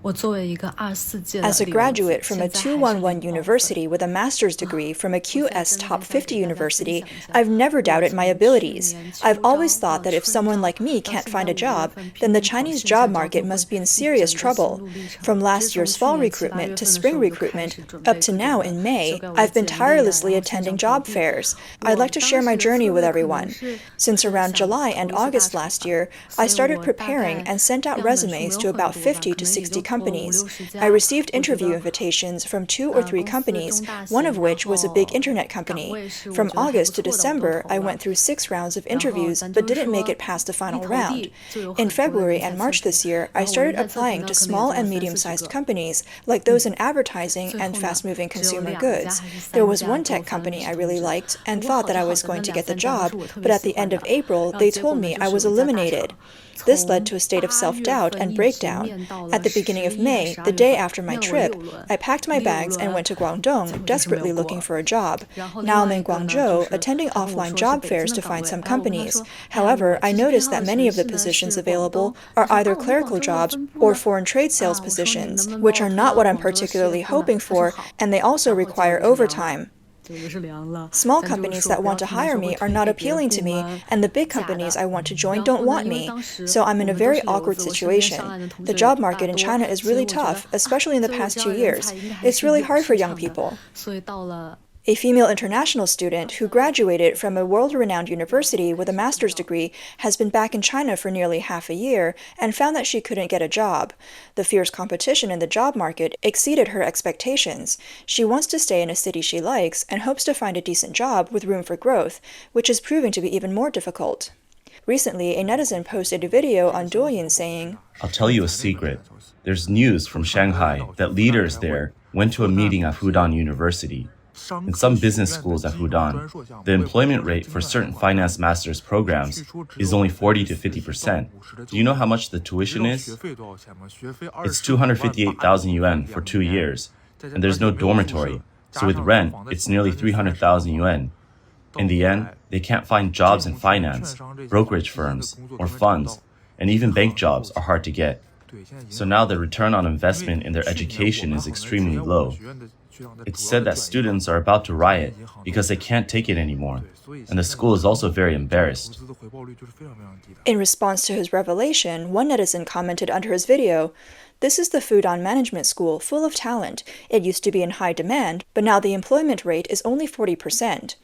As a graduate from a 211 university with a master's degree from a QS top 50 university, I've never doubted my abilities. I've always thought that if someone like me can't find a job, then the Chinese job market must be in serious trouble. From last year's fall recruitment to spring recruitment, up to now in May, I've been tirelessly attending job fairs. I'd like to share my journey with everyone. Since around July and August last year, I started preparing and sent out resumes to about 50 to 60 companies. I received interview invitations from 2 or 3 companies, one of which was a big internet company. From August to December, I went through 6 rounds of interviews but didn't make it past the final round. In February and March this year, I started applying to small and medium-sized companies, like those in advertising and fast-moving consumer goods. There was one tech company I really liked and thought that I was going to get the job, but at the end of April, they told me I was eliminated. This led to a state of self-doubt and breakdown. At the beginning of May, the day after my trip, I packed my bags and went to Guangdong, desperately looking for a job. Now I'm in Guangzhou, attending offline job fairs to find some companies. However, I noticed that many of the positions available are either clerical jobs or foreign trade sales positions, which are not what I'm particularly hoping for, and they also require overtime. Small companies that want to hire me are not appealing to me, and the big companies I want to join don't want me. So I'm in a very awkward situation. The job market in China is really tough, especially in the past 2 years. It's really hard for young people. A female international student who graduated from a world-renowned university with a master's degree has been back in China for nearly half a year and found that she couldn't get a job. The fierce competition in the job market exceeded her expectations. She wants to stay in a city she likes and hopes to find a decent job with room for growth, which is proving to be even more difficult. Recently, a netizen posted a video on Douyin saying, "I'll tell you a secret. There's news from Shanghai that leaders there went to a meeting at Fudan University. In some business schools at Fudan, the employment rate for certain finance master's programs is only 40 to 50%. Do you know how much the tuition is? It's 258,000 yuan for 2 years, and there's no dormitory, so with rent, it's nearly 300,000 yuan. In the end, they can't find jobs in finance, brokerage firms, or funds, and even bank jobs are hard to get. So now the return on investment in their education is extremely low. It's said that students are about to riot because they can't take it anymore, and the school is also very embarrassed." In response to his revelation, one netizen commented under his video, "This is the Fudan Management School, full of talent. It used to be in high demand, but now the employment rate is only 40%.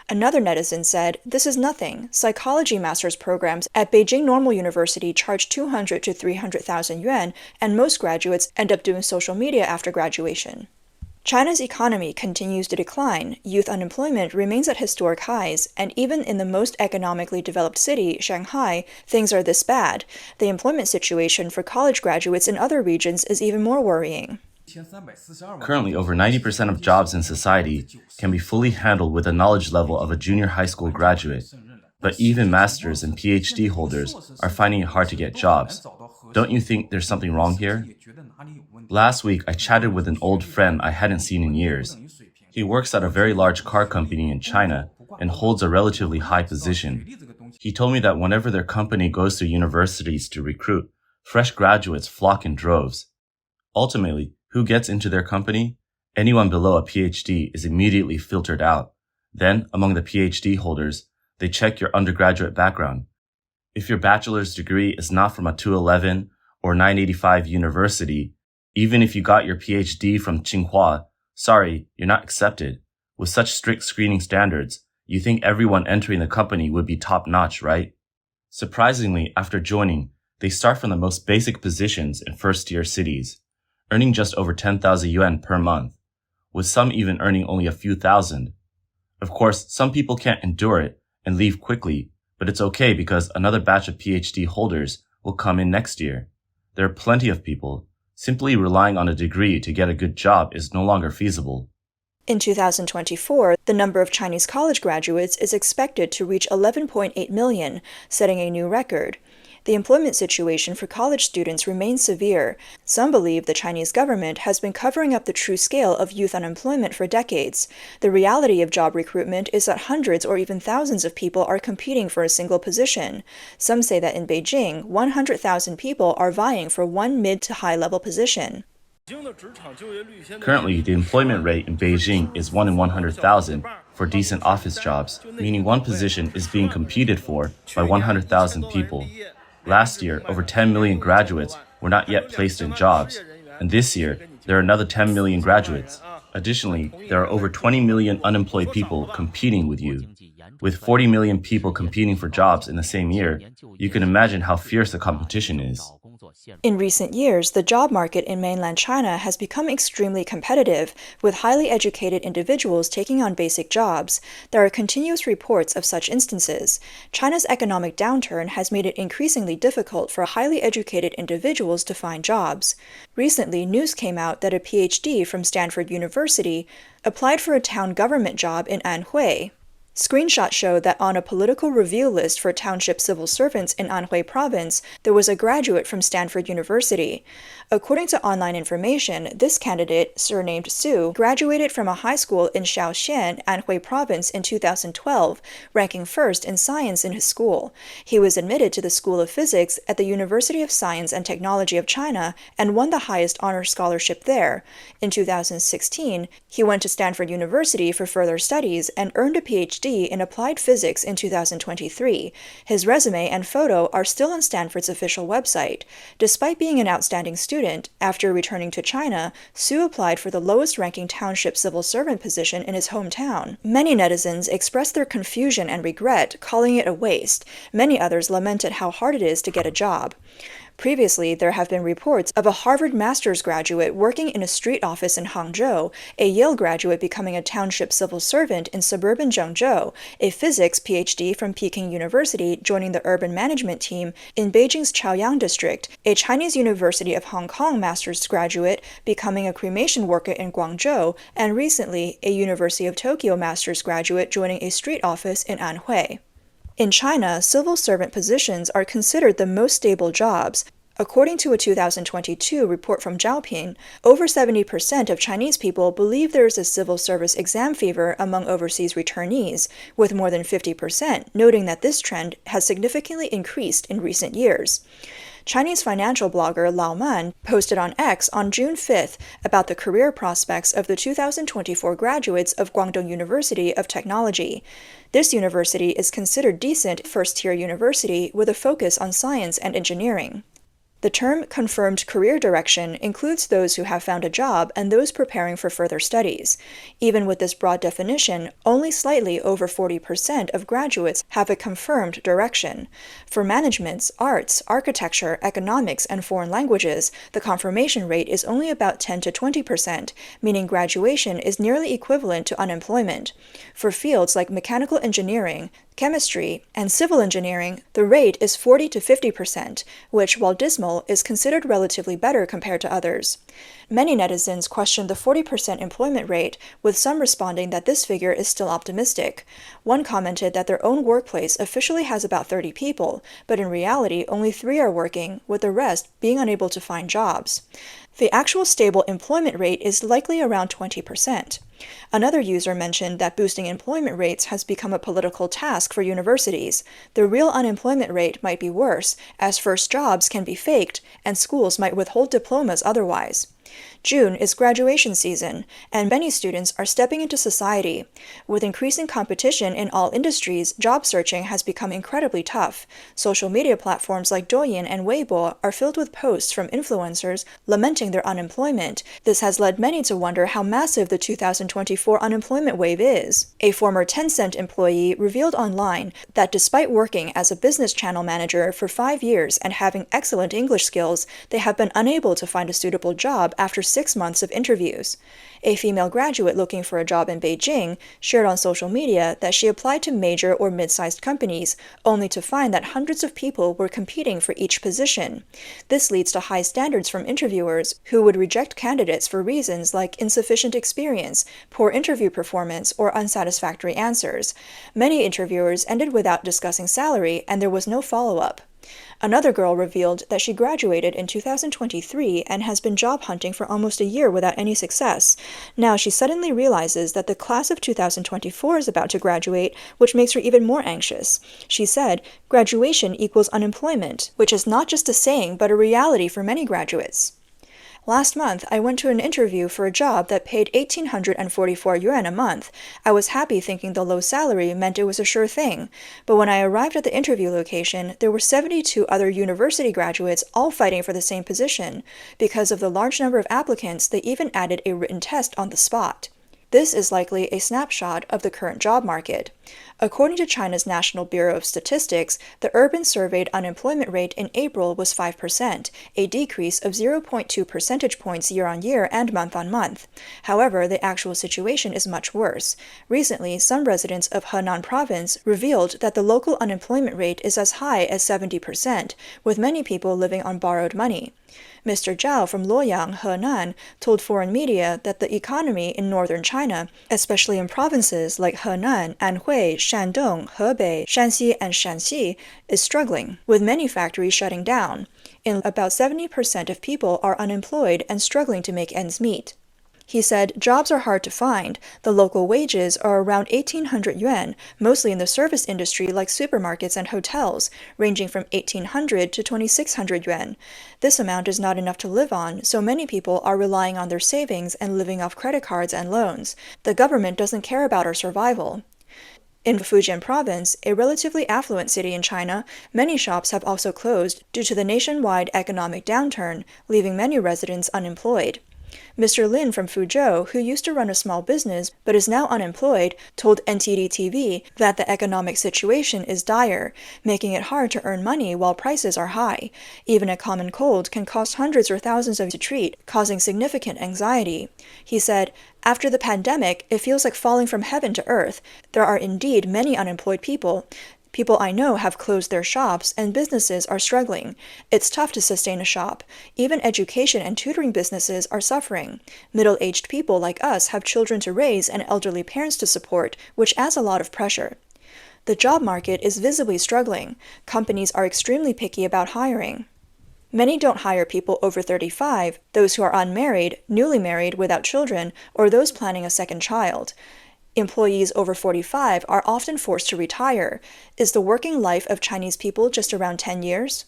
Another netizen said, "This is nothing. Psychology master's programs at Beijing Normal University charge 200 to 300,000 yuan, and most graduates end up doing social media after graduation." China's economy continues to decline, youth unemployment remains at historic highs, and even in the most economically developed city, Shanghai, things are this bad. The employment situation for college graduates in other regions is even more worrying. Currently, over 90% of jobs in society can be fully handled with the knowledge level of a junior high school graduate. But even masters and PhD holders are finding it hard to get jobs. Don't you think there's something wrong here? Last week, I chatted with an old friend I hadn't seen in years. He works at a very large car company in China and holds a relatively high position. He told me that whenever their company goes to universities to recruit, fresh graduates flock in droves. Ultimately, who gets into their company? Anyone below a PhD is immediately filtered out. Then, among the PhD holders, they check your undergraduate background. If your bachelor's degree is not from a 211 or 985 university, even if you got your PhD from Tsinghua, sorry, you're not accepted. With such strict screening standards, you think everyone entering the company would be top-notch, right? Surprisingly, after joining, they start from the most basic positions in first-tier cities, earning just over 10,000 yuan per month, with some even earning only a few thousand. Of course, some people can't endure it and leave quickly, but it's okay because another batch of PhD holders will come in next year. There are plenty of people. Simply relying on a degree to get a good job is no longer feasible. In 2024, the number of Chinese college graduates is expected to reach 11.8 million, setting a new record. The employment situation for college students remains severe. Some believe the Chinese government has been covering up the true scale of youth unemployment for decades. The reality of job recruitment is that hundreds or even thousands of people are competing for a single position. Some say that in Beijing, 100,000 people are vying for one mid to high level position. Currently, the employment rate in Beijing is 1 in 100,000 for decent office jobs, meaning one position is being competed for by 100,000 people. Last year, over 10 million graduates were not yet placed in jobs, and this year, there are another 10 million graduates. Additionally, there are over 20 million unemployed people competing with you. With 40 million people competing for jobs in the same year, you can imagine how fierce the competition is. In recent years, the job market in mainland China has become extremely competitive, with highly educated individuals taking on basic jobs. There are continuous reports of such instances. China's economic downturn has made it increasingly difficult for highly educated individuals to find jobs. Recently, news came out that a PhD from Stanford University applied for a town government job in Anhui. Screenshots show that on a political review list for township civil servants in Anhui province, there was a graduate from Stanford University. According to online information, this candidate, surnamed Su, graduated from a high school in Shaoxian, Anhui province in 2012, ranking first in science in his school. He was admitted to the School of Physics at the University of Science and Technology of China and won the highest honor scholarship there. In 2016, he went to Stanford University for further studies and earned a PhD in applied physics in 2023. His resume and photo are still on Stanford's official website. Despite being an outstanding student, after returning to China, Su applied for the lowest-ranking township civil servant position in his hometown. Many netizens expressed their confusion and regret, calling it a waste. Many others lamented how hard it is to get a job. Previously, there have been reports of a Harvard master's graduate working in a street office in Hangzhou, a Yale graduate becoming a township civil servant in suburban Zhengzhou, a physics PhD from Peking University joining the urban management team in Beijing's Chaoyang district, a Chinese University of Hong Kong master's graduate becoming a cremation worker in Guangzhou, and recently, a University of Tokyo master's graduate joining a street office in Anhui. In China, civil servant positions are considered the most stable jobs. According to a 2022 report from Zhaopin, over 70% of Chinese people believe there is a civil service exam fever among overseas returnees, with more than 50% noting that this trend has significantly increased in recent years. Chinese financial blogger Lao Man posted on X on June 5th about the career prospects of the 2024 graduates of Guangdong University of Technology. This university is considered decent first-tier university with a focus on science and engineering. The term confirmed career direction includes those who have found a job and those preparing for further studies. Even with this broad definition, only slightly over 40% of graduates have a confirmed direction. For managements, arts, architecture, economics, and foreign languages, the confirmation rate is only about 10 to 20%, meaning graduation is nearly equivalent to unemployment. For fields like mechanical engineering, chemistry, and civil engineering, the rate is 40 to 50%, which, while dismal, is considered relatively better compared to others. Many netizens questioned the 40% employment rate, with some responding that this figure is still optimistic. One commented that their own workplace officially has about 30 people, but in reality only 3 are working, with the rest being unable to find jobs. The actual stable employment rate is likely around 20%. Another user mentioned that boosting employment rates has become a political task for universities. The real unemployment rate might be worse, as first jobs can be faked, and schools might withhold diplomas otherwise. June is graduation season, and many students are stepping into society. With increasing competition in all industries, job searching has become incredibly tough. Social media platforms like Douyin and Weibo are filled with posts from influencers lamenting their unemployment. This has led many to wonder how massive the 2024 unemployment wave is. A former Tencent employee revealed online that despite working as a business channel manager for 5 years and having excellent English skills, they have been unable to find a suitable job after 6 months of interviews. A female graduate looking for a job in Beijing shared on social media that she applied to major or mid-sized companies, only to find that hundreds of people were competing for each position. This leads to high standards from interviewers who would reject candidates for reasons like insufficient experience, poor interview performance, or unsatisfactory answers. Many interviewers ended without discussing salary, and there was no follow-up. Another girl revealed that she graduated in 2023 and has been job hunting for almost a year without any success. Now she suddenly realizes that the class of 2024 is about to graduate, which makes her even more anxious. She said, "Graduation equals unemployment," which is not just a saying but a reality for many graduates. Last month, I went to an interview for a job that paid 1,844 yuan a month. I was happy thinking the low salary meant it was a sure thing. But when I arrived at the interview location, there were 72 other university graduates all fighting for the same position. Because of the large number of applicants, they even added a written test on the spot. This is likely a snapshot of the current job market. According to China's National Bureau of Statistics, the urban surveyed unemployment rate in April was 5%, a decrease of 0.2 percentage points year-on-year and month-on-month. However, the actual situation is much worse. Recently, some residents of Henan province revealed that the local unemployment rate is as high as 70%, with many people living on borrowed money. Mr. Zhao from Luoyang, Henan, told foreign media that the economy in northern China, especially in provinces like Henan, Anhui, Shandong, Hebei, Shanxi, and Shanxi, is struggling, with many factories shutting down. And about 70% of people are unemployed and struggling to make ends meet. He said jobs are hard to find. The local wages are around 1,800 yuan, mostly in the service industry like supermarkets and hotels, ranging from 1,800 to 2,600 yuan. This amount is not enough to live on, so many people are relying on their savings and living off credit cards and loans. The government doesn't care about our survival. In Fujian province, a relatively affluent city in China, many shops have also closed due to the nationwide economic downturn, leaving many residents unemployed. Mr. Lin from Fuzhou, who used to run a small business but is now unemployed, told NTD TV that the economic situation is dire, making it hard to earn money while prices are high. Even a common cold can cost hundreds or thousands to treat, causing significant anxiety. He said, "After the pandemic, it feels like falling from heaven to earth. There are indeed many unemployed people. People I know have closed their shops and businesses are struggling. It's tough to sustain a shop. Even education and tutoring businesses are suffering. Middle-aged people like us have children to raise and elderly parents to support, which adds a lot of pressure." The job market is visibly struggling. Companies are extremely picky about hiring. Many don't hire people over 35, those who are unmarried, newly married without children, or those planning a second child. Employees over 45 are often forced to retire. Is the working life of Chinese people just around 10 years?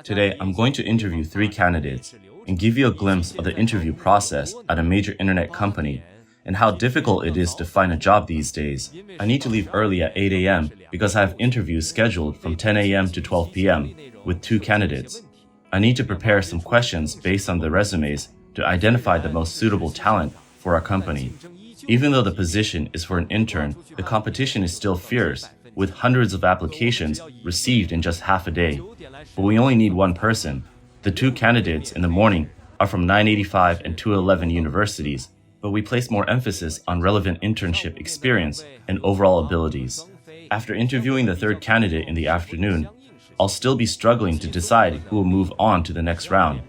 Today, I'm going to interview 3 candidates and give you a glimpse of the interview process at a major internet company and how difficult it is to find a job these days. I need to leave early at 8 a.m. because I have interviews scheduled from 10 a.m. to 12 p.m. with 2 candidates. I need to prepare some questions based on the resumes to identify the most suitable talent for our company. Even though the position is for an intern, the competition is still fierce, with hundreds of applications received in just half a day. But we only need one person. The 2 candidates in the morning are from 985 and 211 universities, but we place more emphasis on relevant internship experience and overall abilities. After interviewing the 3rd candidate in the afternoon, I'll still be struggling to decide who will move on to the next round.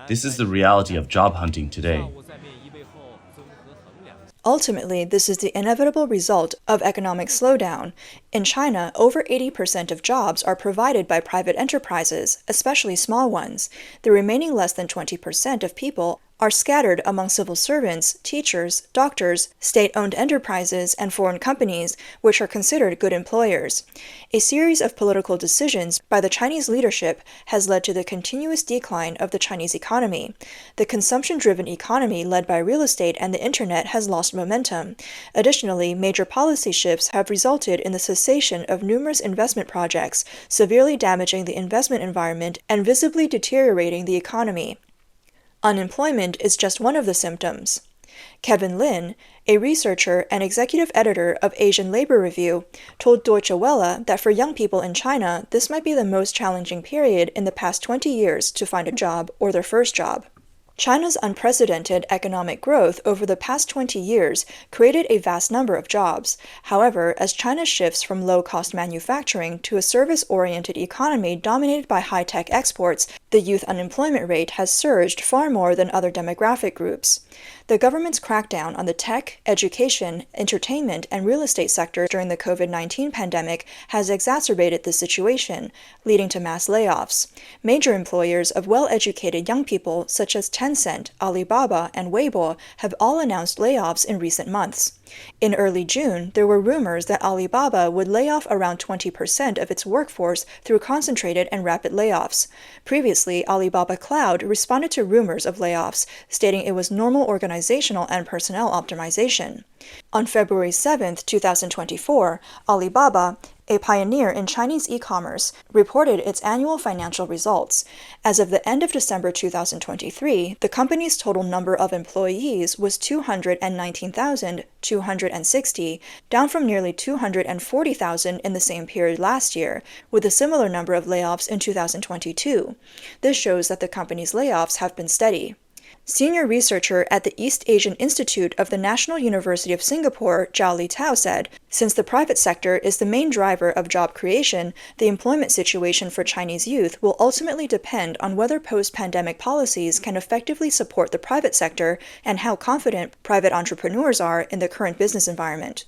This is the reality of job hunting today. Ultimately, this is the inevitable result of economic slowdown. In China, over 80% of jobs are provided by private enterprises, especially small ones. The remaining less than 20% of people are scattered among civil servants, teachers, doctors, state-owned enterprises, and foreign companies, which are considered good employers. A series of political decisions by the Chinese leadership has led to the continuous decline of the Chinese economy. The consumption-driven economy led by real estate and the internet has lost momentum. Additionally, major policy shifts have resulted in the cessation of numerous investment projects, severely damaging the investment environment and visibly deteriorating the economy. Unemployment is just one of the symptoms. Kevin Lin, a researcher and executive editor of Asian Labor Review, told Deutsche Welle that for young people in China, this might be the most challenging period in the past 20 years to find a job or their first job. China's unprecedented economic growth over the past 20 years created a vast number of jobs. However, as China shifts from low-cost manufacturing to a service-oriented economy dominated by high-tech exports, the youth unemployment rate has surged far more than other demographic groups. The government's crackdown on the tech, education, entertainment, and real estate sector during the COVID-19 pandemic has exacerbated the situation, leading to mass layoffs. Major employers of well-educated young people such as Tencent, Alibaba, and Weibo have all announced layoffs in recent months. In early June, there were rumors that Alibaba would lay off around 20% of its workforce through concentrated and rapid layoffs. Previously, Alibaba Cloud responded to rumors of layoffs, stating it was normal organizational and personnel optimization. On February 7, 2024, Alibaba, a pioneer in Chinese e-commerce, reported its annual financial results. As of the end of December 2023, the company's total number of employees was 219,260, down from nearly 240,000 in the same period last year, with a similar number of layoffs in 2022. This shows that the company's layoffs have been steady. Senior researcher at the East Asian Institute of the National University of Singapore, Zhao Litao, said, "Since the private sector is the main driver of job creation, the employment situation for Chinese youth will ultimately depend on whether post-pandemic policies can effectively support the private sector and how confident private entrepreneurs are in the current business environment."